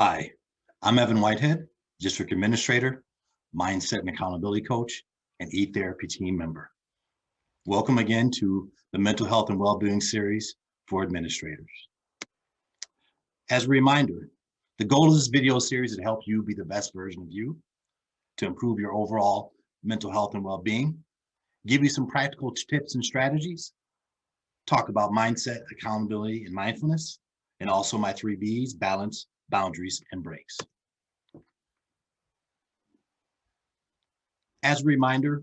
Hi, I'm Evan Whitehead, District Administrator, Mindset and Accountability Coach, and eTherapy team member. Welcome again to the Mental Health and Wellbeing series for administrators. As a reminder, the goal of this video series is to help you be the best version of you, to improve your overall mental health and well-being, give you some practical tips and strategies, talk about mindset, accountability, and mindfulness, and also my 3 B's: balance, boundaries, and breaks. As a reminder,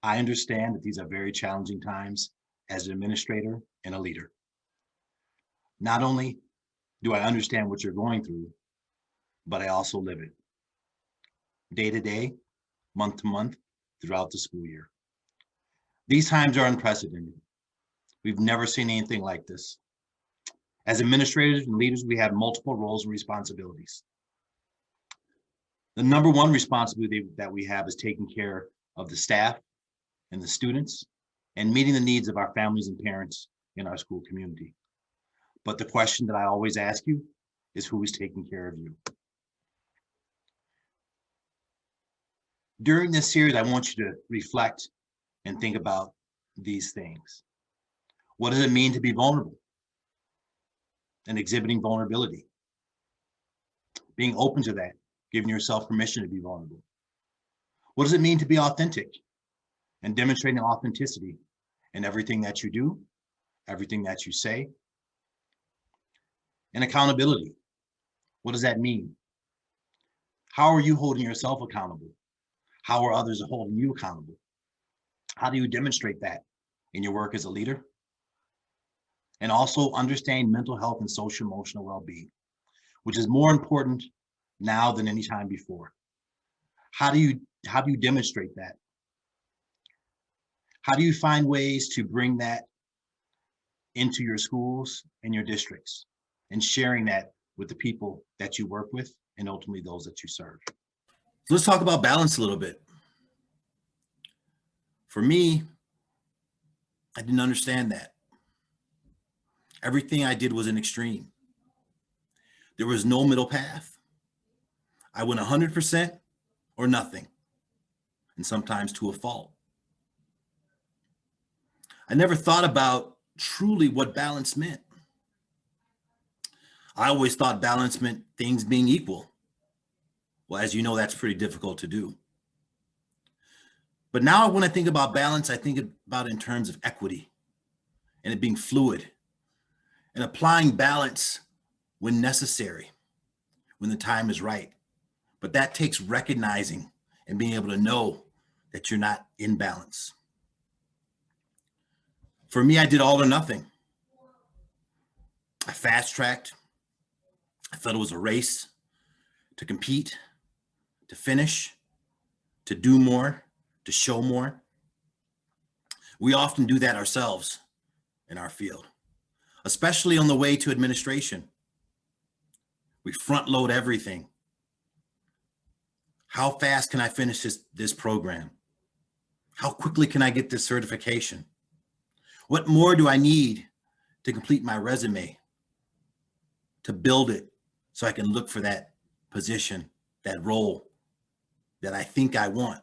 I understand that these are very challenging times as an administrator and a leader. Not only do I understand what you're going through, but I also live it day to day, month to month, throughout the school year. These times are unprecedented. We've never seen anything like this. As administrators and leaders, we have multiple roles and responsibilities. The number one responsibility that we have is taking care of the staff and the students and meeting the needs of our families and parents in our school community. But the question that I always ask you is, who is taking care of you? During this series, I want you to reflect and think about these things. What does it mean to be vulnerable and exhibiting vulnerability? Being open to that, giving yourself permission to be vulnerable. What does it mean to be authentic and demonstrating authenticity in everything that you do, everything that you say? And accountability. What does that mean? How are you holding yourself accountable? How are others holding you accountable? How do you demonstrate that in your work as a leader? And also understand mental health and social emotional well-being, which is more important now than any time before. How do you demonstrate that? How do you find ways to bring that into your schools and your districts and sharing that with the people that you work with and ultimately those that you serve? So let's talk about balance a little bit. For me, I didn't understand that. Everything I did was an extreme. There was no middle path. I went 100% or nothing, and sometimes to a fault. I never thought about truly what balance meant. I always thought balance meant things being equal. Well, as you know, that's pretty difficult to do. But now when I think about balance, I think about it in terms of equity and it being fluid and applying balance when necessary, when the time is right. But that takes recognizing and being able to know that you're not in balance. For me, I did all or nothing. I fast-tracked. I thought it was a race to compete, to finish, to do more, to show more. We often do that ourselves in our field, especially on the way to administration. We front load everything. How fast can I finish this program? How quickly can I get this certification? What more do I need to complete my resume, to build it so I can look for that position, that role that I think I want?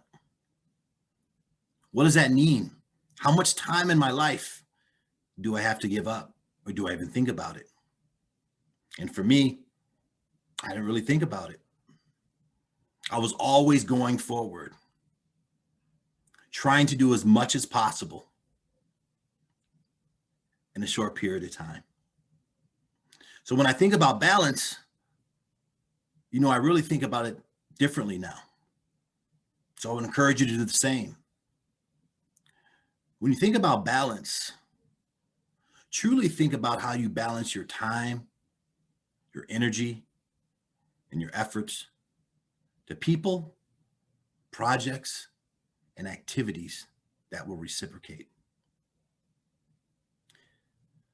What does that mean? How much time in my life do I have to give up, or do I even think about it? And for me, I didn't really think about it. I was always going forward, trying to do as much as possible in a short period of time. So when I think about balance, I really think about it differently now. So I would encourage you to do the same. When you think about balance, truly think about how you balance your time, your energy, and your efforts to people, projects, and activities that will reciprocate.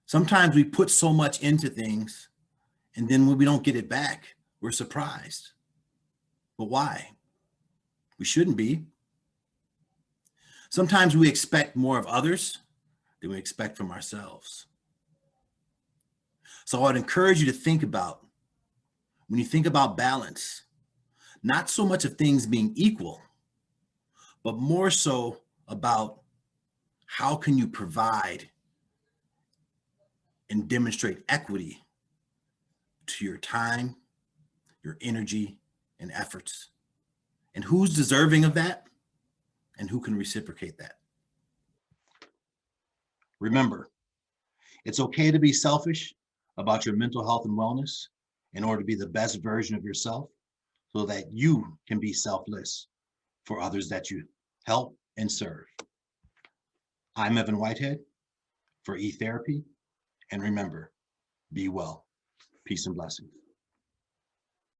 Sometimes we put so much into things, and then when we don't get it back, we're surprised. But why? We shouldn't be. Sometimes we expect more of others than we expect from ourselves. So I'd encourage you to think about, when you think about balance, not so much of things being equal, but more so about how can you provide and demonstrate equity to your time, your energy, and efforts, and who's deserving of that and who can reciprocate that. Remember, it's okay to be selfish about your mental health and wellness in order to be the best version of yourself so that you can be selfless for others that you help and serve. I'm Evan Whitehead for eTherapy, and remember, be well. Peace and blessings.